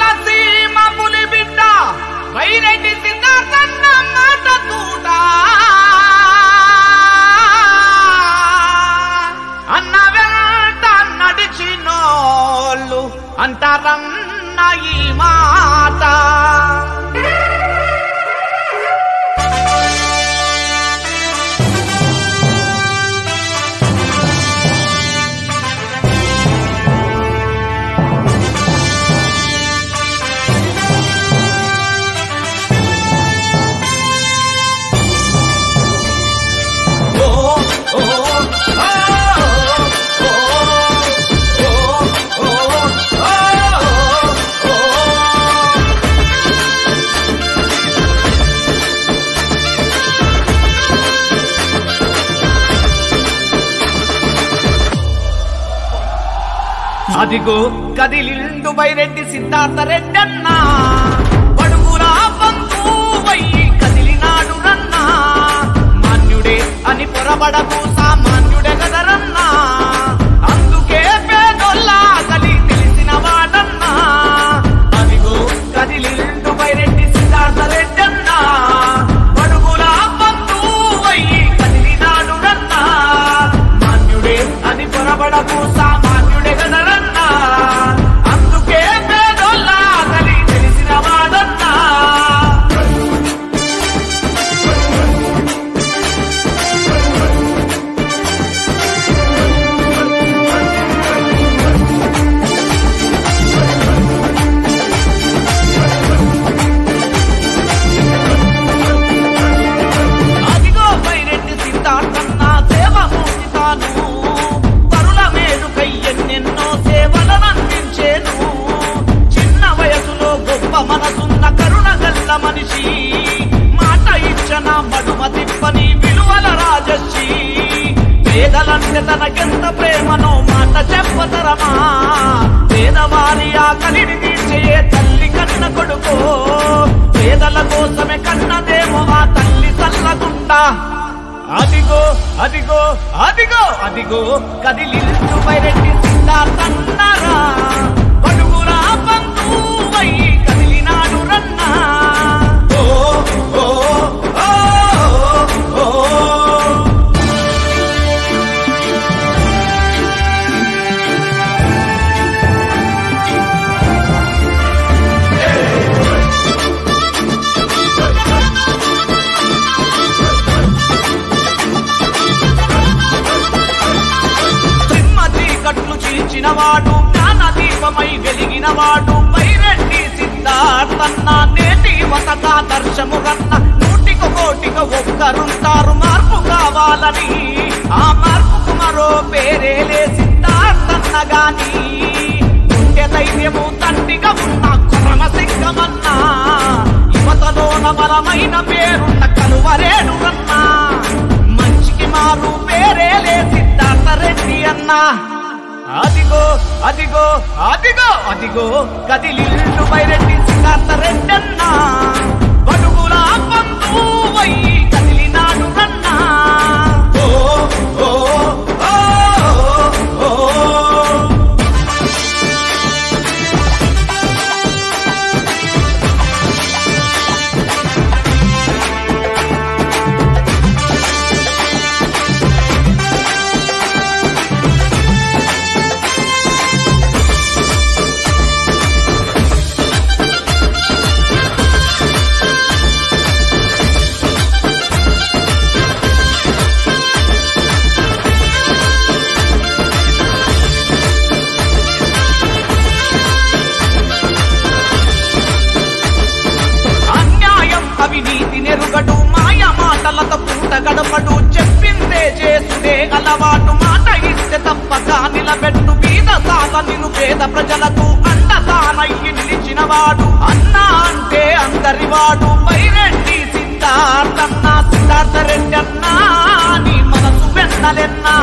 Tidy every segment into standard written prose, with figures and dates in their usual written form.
రాయలసీమ పులి బిడ్డ వైరెడ్డి సిద్ధార్థన్న మాట తూట అన్న వెంట నడిచినోళ్ళు అంటారన్న ఈ మాట. అదిగో కదిలిండు వైరెడ్డి సిద్ధార్థ రెడ్డన్న పడుగురా బంధువయ్యి కదిలినాడు రన్నా మాన్యుడే అని పొరబడకు సామాన్యుడే గదరన్నా అందుకే పేదోళ్ళ కలి తెలిసిన వాడన్నా. అదిగో కదిలిండు వైరెడ్డి సిద్ధార్థ రెడ్డన్న పడుగురా బంధువయ్యి కదిలినాడు రన్నా మాన్యుడే అని పొరబడకు సామాన్యుడే గదరన్నా అందుకే పేదోళ్ళ కలి తెలిసిన వాడన్నా. అదిగో వైరెడ్డి సిద్ధార్థన్న సేవమూర్తి తాను పరుల మేలుకై ఎన్నెన్నో సేవలనందించేను. చిన్న వయసులో గొప్ప మనసున్న కరుణ గల్ల మనిషి మాట ఇచ్చన మడుమ తిప్పని విలువల రాజర్షి పేదలంటే తనకెంత ప్రేమనో మాట చెప్పతరమా. పేదవారి ఆకలిని తీర్చే తల్లి కన్న కొడుకో పేదల కోసమే కన్నదేమో ఆ తల్లి చల్లగుండా. అదిగో అదిగో అదిగో అదిగో కదిలిండు వైరెడ్డి సిద్ధార్థన్నరా పడుగురా బంధువయ్యి కదిలినాడు రన్నా. ఓ ఓ ఓ ఓ కట్లు చీల్చినవాడు జ్ఞాన దీపమై వెలిగినవాడు వైరెడ్డి సిద్ధార్థన్న నేటి యువతకాదర్శము రన్న. నూటికి కోటికి ఒక్కరుంటారు మార్పు కావాలని ఆ మార్పుకు మరో పేరేలే సిద్ధార్థన్న గాని గుండె ధైర్యము తండ్రిగా ఉన్న క్రమశిఖమన్నా యువతలోన బలమైన పేరున్న కలువరేడు రన్నా మంచికి మారు పేరేలే సిద్ధార్థ రెడ్డి అన్నా. అదిగో అదిగో అదిగో అదిగో కదిలిండు వైరెడ్డి సిద్ధార్థ రెడ్డన్న బడుగులా బంధువయ్యి కదిలినాడు రన్నా. ఓ ఓ ఓ ఓ అవినీతి నెరుగడు మాయ మాటలతో పూట గడపడు చెప్పిందే చేసుడే అలవాటు మాట ఇస్తే తప్పక నిలబెట్టు బీద సాల నిను పేద ప్రజలకు అండతానయ్యి నిలిచినవాడు అన్నా అంటే అందరివాడు వైరెడ్డి సిద్ధార్థన్న. సిద్ధార్థ రెడ్డి అన్నా నీ మనసు వెన్నలెన్నా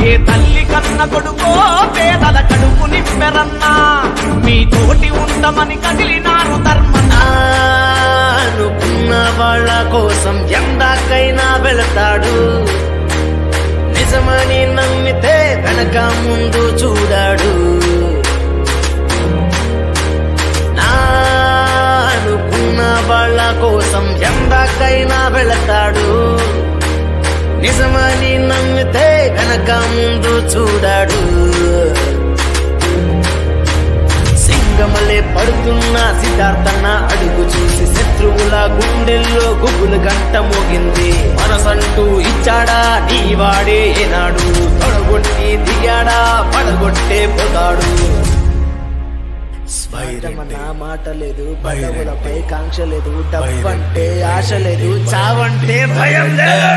ఏ తల్లి కన్న కొడుకో పేదల కడుపు నింపెరన్నా మీ తోటి ఉండమని కదిలినారు ధర్మన్నా. అనుకున్న వాళ్ళ కోసం ఎందాకైనా వెళతాడు నిజమని నమ్మితే వెనక ముందు చూడాడు. నా కోసం ఎందాకైనా వెళతాడు నిజమని నమ్మితే వెనక ముందు చూడాడు సింగమలే పడుతున్న సిద్ధార్థన్న అడుగు చూసి శత్రువుల గుండెల్లో గుబులు గంట మోగింది మనసంటూ ఇచ్చాడా నీ వాడే ఏనాడు తొడగొట్టి దిగాడా పడగొట్టే పోతాడు స్వైరమన్న మాట లేదు పదవులపై కాంక్ష లేదు డబ్బంటే ఆశ లేదు చావంటే భయం లేదు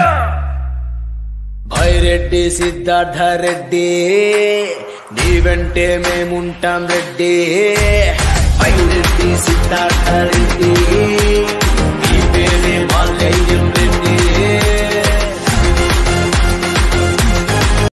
భైరెడ్డి సిద్ధార్థ రెడ్డి నీ వెంటే మేముంటాం రెడ్డి భైరెడ్డి సిద్ధార్థ రెడ్డి నీ పేరే మాల్యం